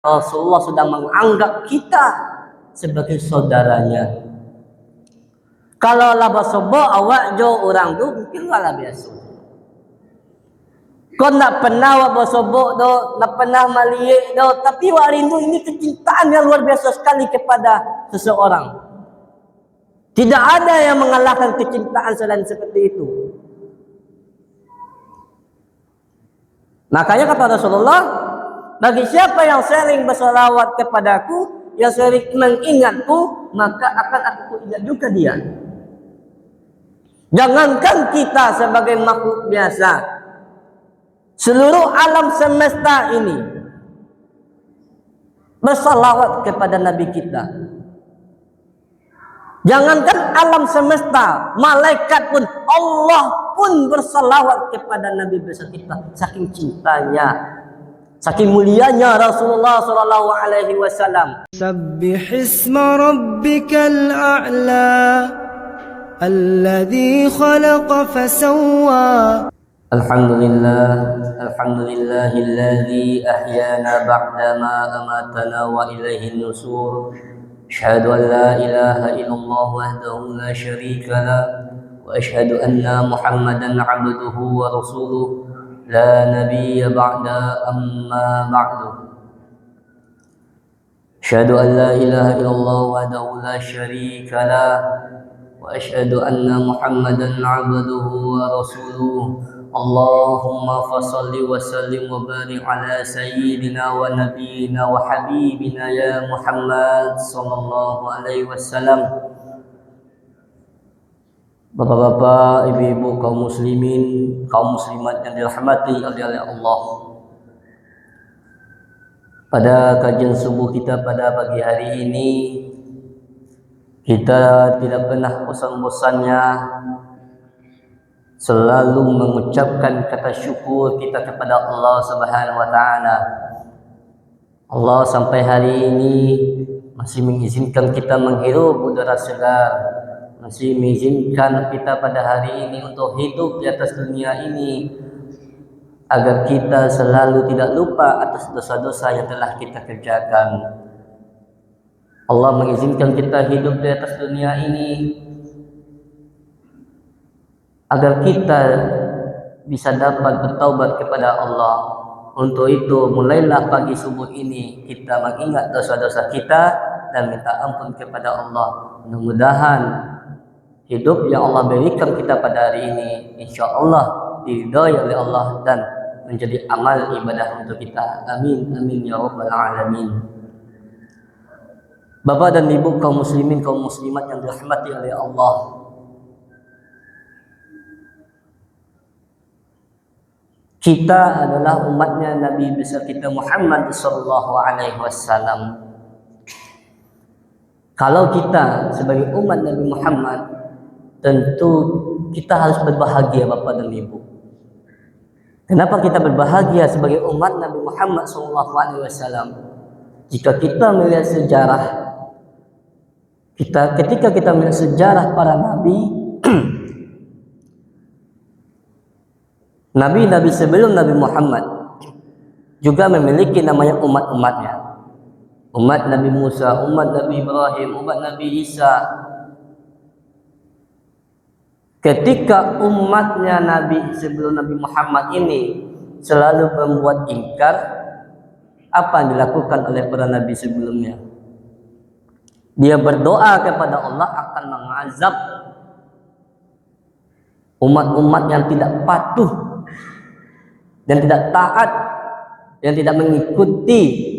Rasulullah sudah menganggap kita sebagai saudaranya. Kalau lah basobo awak jo orang tu mungkin lah biasa. Kau nak pernah awak basobo do, nak pernah maliek do, tapi awak rindu ini kecintaan yang luar biasa sekali kepada seseorang. Tidak ada yang mengalahkan kecintaan selain seperti itu. Makanya kata Rasulullah, bagi siapa yang sering berselawat kepadaku, yang sering mengingatku, maka akan aku ingat juga dia. Jangankan kita sebagai makhluk biasa, seluruh alam semesta ini berselawat kepada Nabi kita. Jangankan alam semesta, malaikat pun, Allah pun berselawat kepada Nabi besar kita. Saking cintanya, saking mulianya Rasulullah sallallahu alaihi wasallam. Sabbih isma rabbikal a'la alladhi khalaqa fasawwa. Alhamdulillahilladzi ahyana ba'dama amatana wa ilaihin nusur. Asyhadu an la ilaha illallah wahdahu la syarika lah wa asyhadu anna Muhammadan 'abduhu wa rasuluh la nabiyya ba'da amma ba'du. Asyhadu an la ilaha illallah wahdahu la syarika lah wa asyhadu anna Muhammadan 'abduhu wa rasuluh. Allahumma fasalli wa sallim wa barik ala sayyidina wa nabiyyina wa habibina ya Muhammad sallallahu alaihi wasallam. Bapak-bapak, ibu-ibu, kaum muslimin, kaum muslimat yang dirahmati oleh Allah. Pada kajian subuh kita pada pagi hari ini, kita tidak pernah bosan-bosannya selalu mengucapkan kata syukur kita kepada Allah Subhanahu wa taala. Allah sampai hari ini masih mengizinkan kita menghirup udara segar, masih mengizinkan kita pada hari ini untuk hidup di atas dunia ini, agar kita selalu tidak lupa atas dosa-dosa yang telah kita kerjakan. Allah mengizinkan kita hidup di atas dunia ini agar kita bisa dapat bertaubat kepada Allah. Untuk itu, mulailah pagi subuh ini kita mengingat dosa-dosa kita dan minta ampun kepada Allah. Mudah-mudahan hidup yang Allah berikan kita pada hari ini insya Allah diridhai oleh Allah dan menjadi amal ibadah untuk kita. Amin, amin ya rabbal alamin. Bapak dan ibu kaum muslimin, kaum muslimat yang dirahmati oleh Allah, kita adalah umatnya Nabi besar kita Muhammad sallallahu alaihi wasallam. Kalau kita sebagai umat Nabi Muhammad, tentu kita harus berbahagia Bapak dan Ibu. Kenapa kita berbahagia sebagai umat Nabi Muhammad sallallahu alaihi wasallam? Jika kita melihat sejarah, ketika kita melihat sejarah para nabi, nabi-nabi sebelum Nabi Muhammad juga memiliki namanya umat-umatnya. Umat Nabi Musa, umat Nabi Ibrahim, umat Nabi Isa. Ketika umatnya Nabi sebelum Nabi Muhammad ini selalu membuat ingkar, apa yang dilakukan oleh para nabi sebelumnya? Dia berdoa kepada Allah akan mengazab umat-umat yang tidak patuh dan tidak taat, yang tidak mengikuti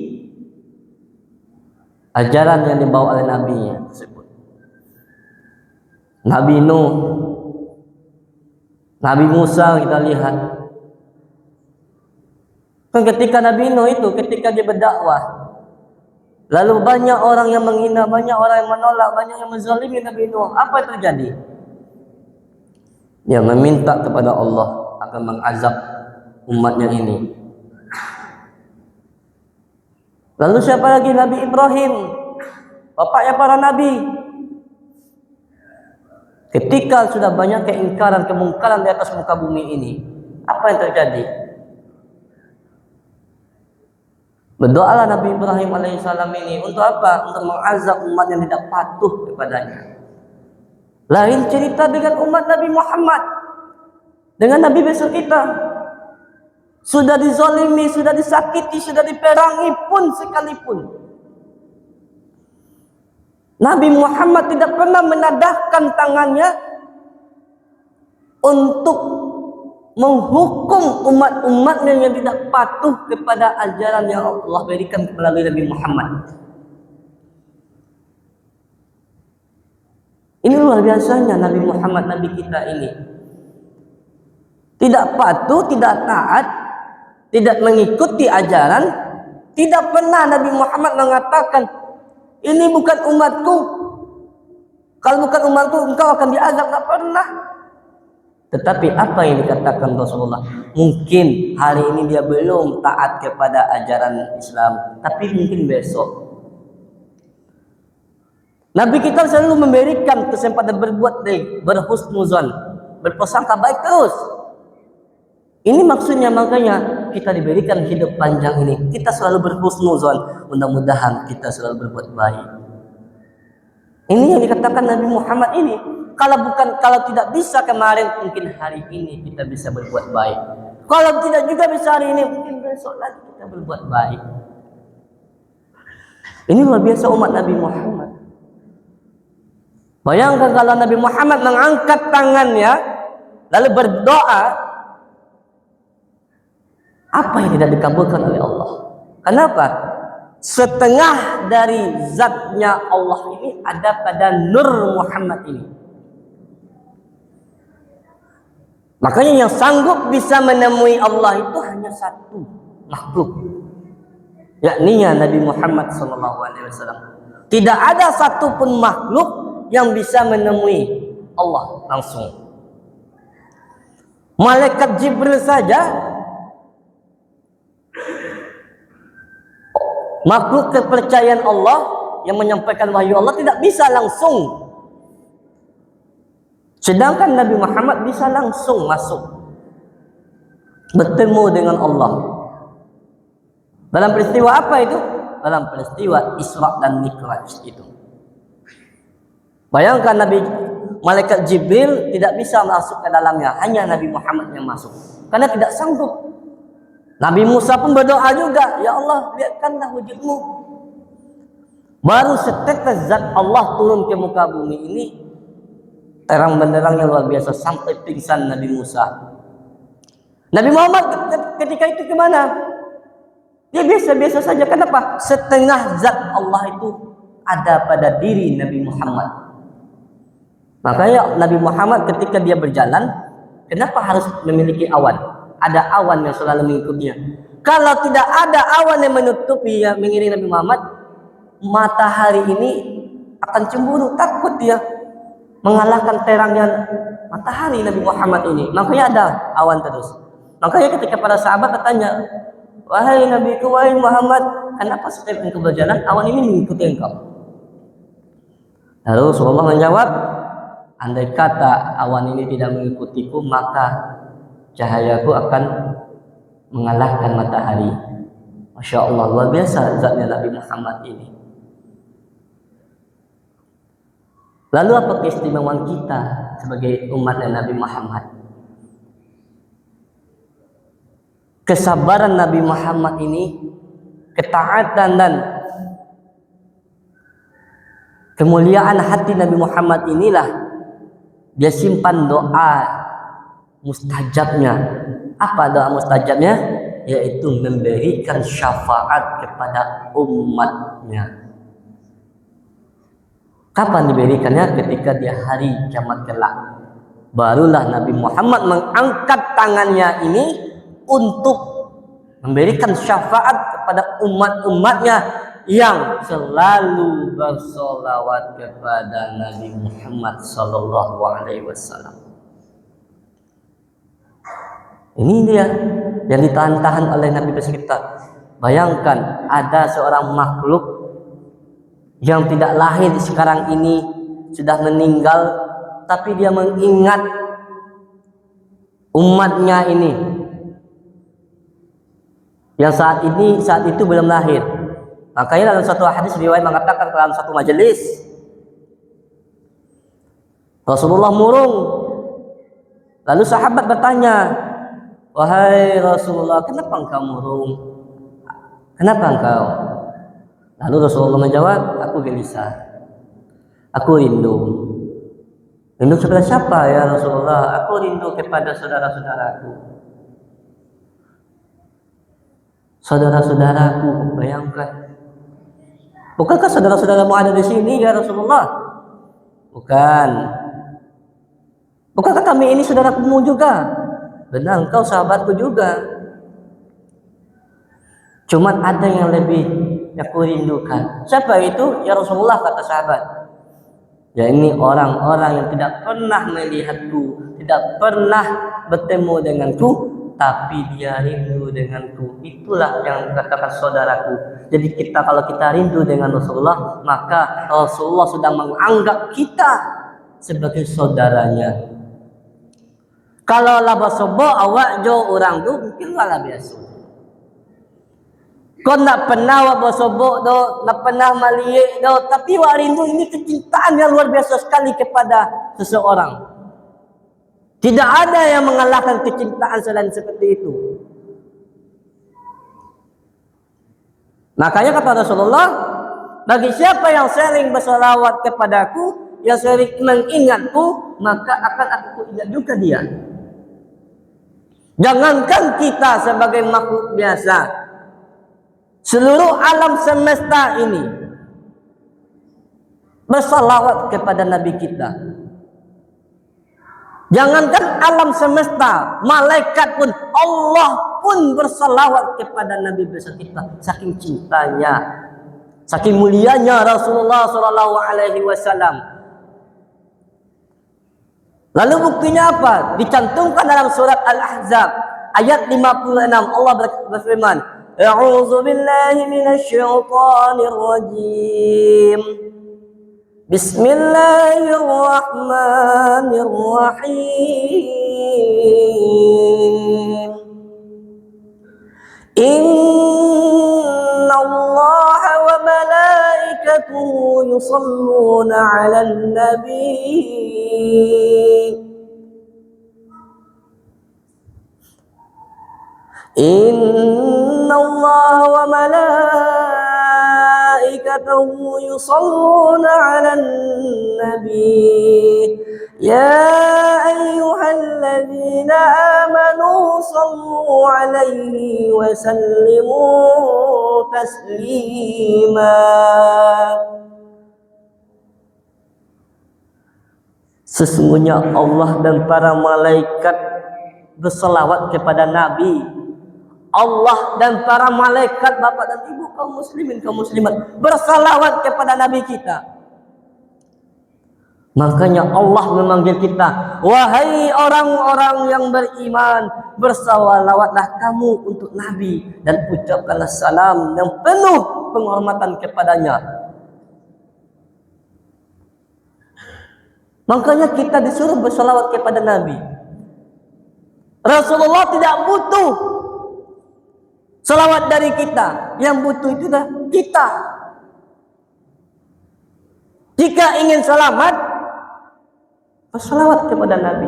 ajaran yang dibawa oleh nabinya tersebut. Nabi Nuh, Nabi Musa kita lihat. Kan ketika Nabi Nuh itu ketika dia berdakwah, lalu banyak orang yang menghina, banyak orang yang menolak, banyak yang menzalimi Nabi Nuh. Apa yang terjadi? Dia meminta kepada Allah akan mengazab umatnya ini. Lalu siapa lagi? Nabi Ibrahim, bapaknya para nabi. Ketika sudah banyak keingkaran, kemungkaran di atas muka bumi ini, apa yang terjadi? Berdoalah Nabi Ibrahim alaihissalam ini untuk apa? Untuk mengazab umat yang tidak patuh kepadanya. Lain cerita dengan umat Nabi Muhammad, dengan Nabi besok kita. Sudah dizalimi, sudah disakiti, sudah diperangi pun sekalipun, Nabi Muhammad tidak pernah menadahkan tangannya untuk menghukum umat-umatnya yang tidak patuh kepada ajaran yang Allah berikan melalui Nabi Muhammad. Ini luar biasanya Nabi Muhammad, Nabi kita ini. Tidak patuh, tidak taat, tidak mengikuti ajaran. Tidak pernah Nabi Muhammad mengatakan, ini bukan umatku. Kalau bukan umatku, engkau akan diazab. Tak pernah. Tetapi apa yang dikatakan Rasulullah? Mungkin hari ini dia belum taat kepada ajaran Islam, tapi mungkin besok. Nabi kita selalu memberikan kesempatan berbuat baik, berhusnuzon, berprasangka baik terus. Ini maksudnya, makanya kita diberikan hidup panjang ini. Kita selalu berhusnuzon, mudah-mudahan kita selalu berbuat baik. Ini yang dikatakan Nabi Muhammad ini. Kalau tidak bisa kemarin, mungkin hari ini kita bisa berbuat baik. Kalau tidak juga bisa hari ini, mungkin besok lagi kita berbuat baik. Ini luar biasa umat Nabi Muhammad. Bayangkan kalau Nabi Muhammad mengangkat tangannya lalu berdoa, apa yang tidak dikabulkan oleh Allah? Kenapa? Setengah dari zatnya Allah ini ada pada Nur Muhammad ini. Makanya yang sanggup bisa menemui Allah itu hanya satu makhluk, yakni Nabi Muhammad SAW. Tidak ada satupun makhluk yang bisa menemui Allah langsung. Malaikat Jibril saja, makhluk kepercayaan Allah yang menyampaikan wahyu Allah, tidak bisa langsung. Sedangkan Nabi Muhammad bisa langsung masuk bertemu dengan Allah. Dalam peristiwa apa itu? Dalam peristiwa Isra dan Mi'raj itu. Bayangkan malaikat Jibril tidak bisa masuk ke dalamnya, hanya Nabi Muhammad yang masuk. Karena tidak sanggup. Nabi Musa pun berdoa juga, ya Allah, lihatkanlah wujudmu. Baru setetes zat Allah turun ke muka bumi ini, terang benderangnya luar biasa sampai pingsan Nabi Musa. Nabi Muhammad ketika itu kemana? Dia biasa-biasa saja. Kenapa? Setengah zat Allah itu ada pada diri Nabi Muhammad. Makanya Nabi Muhammad ketika dia berjalan, kenapa harus memiliki awan? Ada awan yang selalu mengikutinya. Kalau tidak ada awan yang menutupi yang mengiringi Nabi Muhammad, matahari ini akan cemburu, takut dia mengalahkan terangnya matahari Nabi Muhammad ini. Makanya ada awan terus. Makanya ketika para sahabat bertanya, wahai Nabiku, wahai Muhammad, kenapa setiap engkau berjalan awan ini mengikuti engkau? Lalu Rasulullah menjawab, andai kata awan ini tidak mengikutiku, maka cahayaku akan mengalahkan matahari. Masya Allah, luar biasa zatnya Nabi Muhammad ini. Lalu apa keistimewaan kita sebagai umatnya Nabi Muhammad? Kesabaran Nabi Muhammad ini, ketaatan dan kemuliaan hati Nabi Muhammad inilah dia simpan doa mustajabnya. Apa doa mustajabnya? Yaitu memberikan syafaat kepada umatnya. Kapan diberikannya? Ketika di hari kiamat kelak. Barulah Nabi Muhammad mengangkat tangannya ini untuk memberikan syafaat kepada umat-umatnya yang selalu bersolawat kepada Nabi Muhammad Sallallahu Alaihi Wasallam. Ini dia yang ditahan-tahan oleh Nabi kita. Bayangkan ada seorang makhluk yang tidak lahir sekarang ini, sudah meninggal, tapi dia mengingat umatnya ini. yang saat itu belum lahir. Makanya dalam satu hadis riwayat mengatakan dalam satu majelis Rasulullah murung. Lalu sahabat bertanya, "Wahai Rasulullah, kenapa engkau murung? Kenapa engkau?" Lalu Rasulullah menjawab, "Aku gelisah. Aku rindu." Rindu kepada siapa ya Rasulullah? Aku rindu kepada saudara-saudaraku. Saudara-saudaraku, bayangkan. Bukankah saudara-saudaramu ada di sini ya Rasulullah? Bukan. Bukankah kami ini saudaramu juga? Benar, engkau sahabatku juga. Cuman ada yang lebih aku rindukan. Siapa itu? Ya Rasulullah, kata sahabat. Ya ini orang-orang yang tidak pernah melihatku, tidak pernah bertemu denganku, tapi dia rindu denganku. Itulah yang dikatakan saudaraku. Jadi kalau kita rindu dengan Rasulullah, maka Rasulullah sudah menganggap kita sebagai saudaranya. Kalau lah basobo awak jo orang tu mungkin lah biasa. Kau nak pernah awak basobo do, nak pernah maliek do, tapi awak rindu ini kecintaan yang luar biasa sekali kepada seseorang. Tidak ada yang mengalahkan kecintaan selain seperti itu. Makanya kata Rasulullah, bagi siapa yang sering berselawat kepadaku, yang sering mengingatku, maka akan aku ingat juga dia. Jangankan kita sebagai makhluk biasa, seluruh alam semesta ini bersalawat kepada Nabi kita. Jangankan alam semesta, malaikat pun, Allah pun bersalawat kepada Nabi besar kita. Saking cintanya, saking mulianya Rasulullah SAW. Lalu buktinya apa? Dicantumkan dalam surat Al-Ahzab ayat 56. Allah berfirman, "A'udzu billahi minasyaitonir rajim. Bismillahirrahmanirrahim. Innallaha wa malaikatahu yusalluna 'alan nabi. Innallaha wa malaikatahu yusalluna 'alan nabi. Ya ayyuhalladzina amanu sallu 'alaihi wa sallimu taslima." Sesungguhnya Allah dan para malaikat berselawat kepada Nabi. Allah dan para malaikat, bapak dan ibu, kaum muslimin, kaum muslimat, bersalawat kepada Nabi kita. Makanya Allah memanggil kita, "Wahai orang-orang yang beriman, bersalawatlah kamu untuk Nabi dan ucapkanlah salam yang penuh penghormatan kepadanya." Makanya kita disuruh bersalawat kepada Nabi. Rasulullah tidak butuh salawat dari kita. Yang butuh itu adalah kita. Jika ingin selamat, bersalawat kepada Nabi.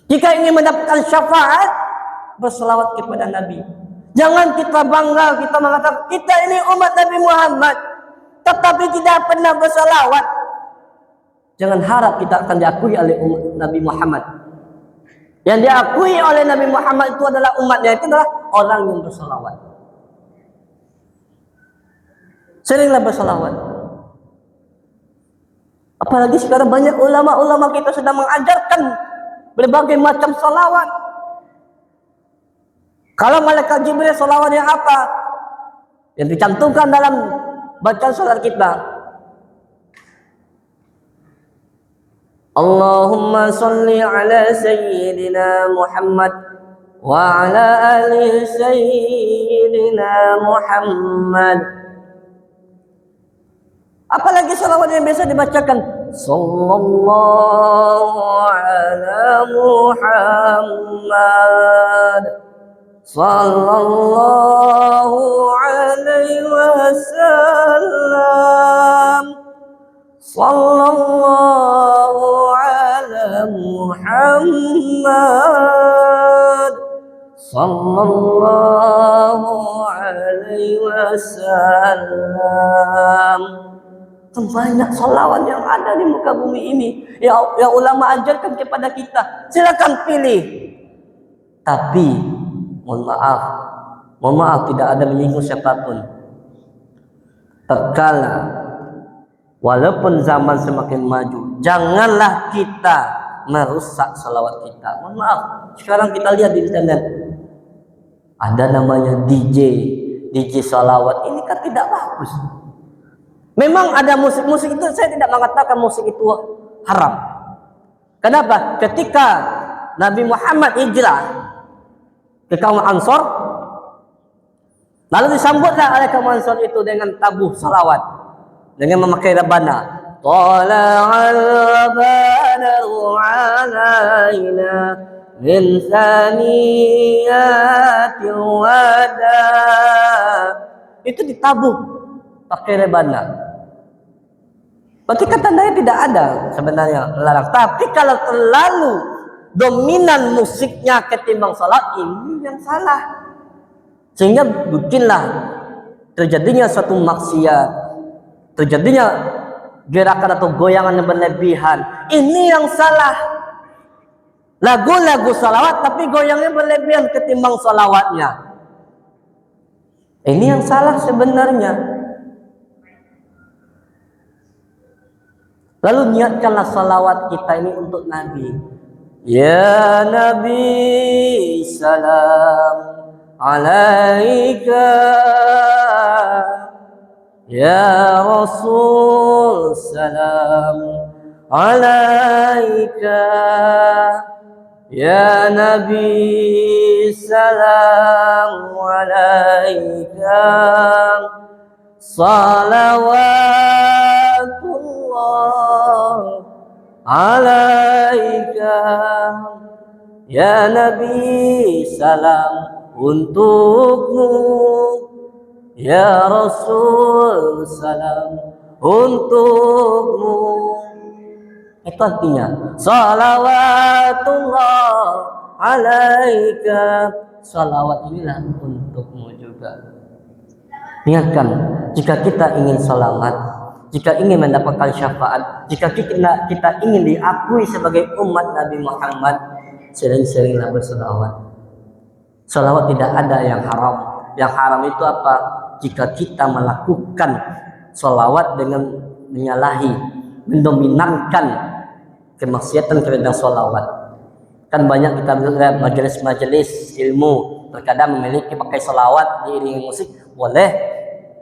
Jika ingin mendapatkan syafaat, bersalawat kepada Nabi. Jangan kita bangga, kita mengatakan kita ini umat Nabi Muhammad, tetapi tidak pernah bersalawat. Jangan harap kita akan diakui oleh umat Nabi Muhammad. Yang diakui oleh Nabi Muhammad itu adalah umatnya, itu adalah orang yang bersalawat. Seringlah bersalawat. Apalagi sekarang banyak ulama-ulama kita sudah mengajarkan berbagai macam salawat. Kalau malaikat Jibril salawatnya apa? Yang dicantumkan dalam bacaan salat kita. Allahumma salli ala sayyidina Muhammad wa ala ali sayyidina Muhammad. Apalagi salawat yang biasa dibacakan, sallallahu ala Muhammad, sallallahu alaihi wasallam, sallallahu ala Muhammad, sallallahu alaihi wasallam. Banyak salawat yang ada di muka bumi ini yang ulama ajarkan kepada kita. Silakan pilih. Tapi mohon maaf tidak ada menyinggung siapapun. Terkala walaupun zaman semakin maju, janganlah kita merusak salawat kita. Mohon maaf, sekarang kita lihat di internet ada namanya DJ salawat. Ini kan tidak bagus. Memang ada musik itu, saya tidak mengatakan musik itu haram. Kenapa? Ketika Nabi Muhammad hijrah ke kaum Ansor, lalu disambutlah oleh kaum Ansor itu dengan tabuh salawat, dengan memakai rebana. Tala'al badru alaina min thaniyatil wada. Itu ditabuh pakai rebana. Berarti tandanya tidak ada sebenarnya larang. Tapi kalau terlalu dominan musiknya ketimbang salat, ini yang salah. Sehingga bikinlah terjadinya suatu maksiat, terjadinya gerakan atau goyangan yang berlebihan. Ini yang salah. Lagu-lagu salawat tapi goyangnya berlebihan ketimbang salawatnya. Ini yang salah sebenarnya. Lalu niatkanlah salawat kita ini untuk Nabi. Ya Nabi, salam alaika. Ya Rasul, salam alaika. Ya Nabi, salam alaika. Salawatullah alaika. Ya Nabi, salam untukmu. Ya Rasul, salam untukmu. Itu artinya salawatullah alaika. Salawat inilah untukmu juga. Ingatkan, jika kita ingin salawat, jika ingin mendapatkan syafaat, jika kita ingin diakui sebagai umat Nabi Muhammad, sering-seringlah bersalawat. Salawat tidak ada yang haram. Yang haram itu apa? Jika kita melakukan salawat dengan menyalahi, mendominankan kemaksiatan terhadap salawat. Kan banyak kita melihat majelis-majelis ilmu terkadang memiliki pakai salawat diiringi musik, boleh.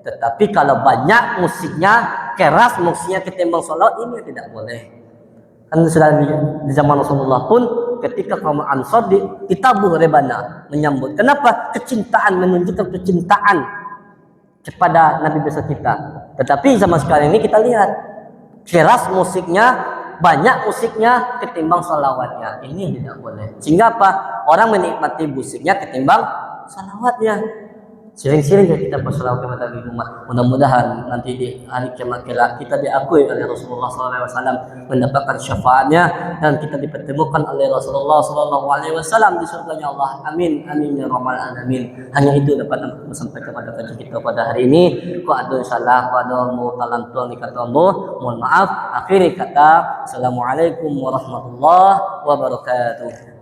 Tetapi kalau banyak musiknya, keras musiknya ketimbang salawat, ini tidak boleh. Kan sudah di zaman Rasulullah pun ketika kaum Ansor ditabuh rebana menyambut. Kenapa? Kecintaan, menunjukkan kecintaan kepada Nabi besar kita. Tetapi zaman sekarang ini kita lihat keras musiknya, banyak musiknya ketimbang salawatnya. Ini tidak boleh. Sehingga apa? Orang menikmati musiknya ketimbang salawatnya. Sering-sering kita bersalawat kepada Nabi Muhammad. Mudah-mudahan nanti di hari kiamat kelak kita diakui oleh Rasulullah SAW, mendapatkan syafaatnya, dan kita dipertemukan oleh Rasulullah SAW di surganya Allah. Amin, amin ya rabbal alamin. Hanya itu dapat aku sampaikan kepada kajian kita pada hari ini. Ku ada salah, ku ada mu talantuan dikata Allah. Mohon maaf. Akhiri kata, Assalamualaikum warahmatullahi wabarakatuh.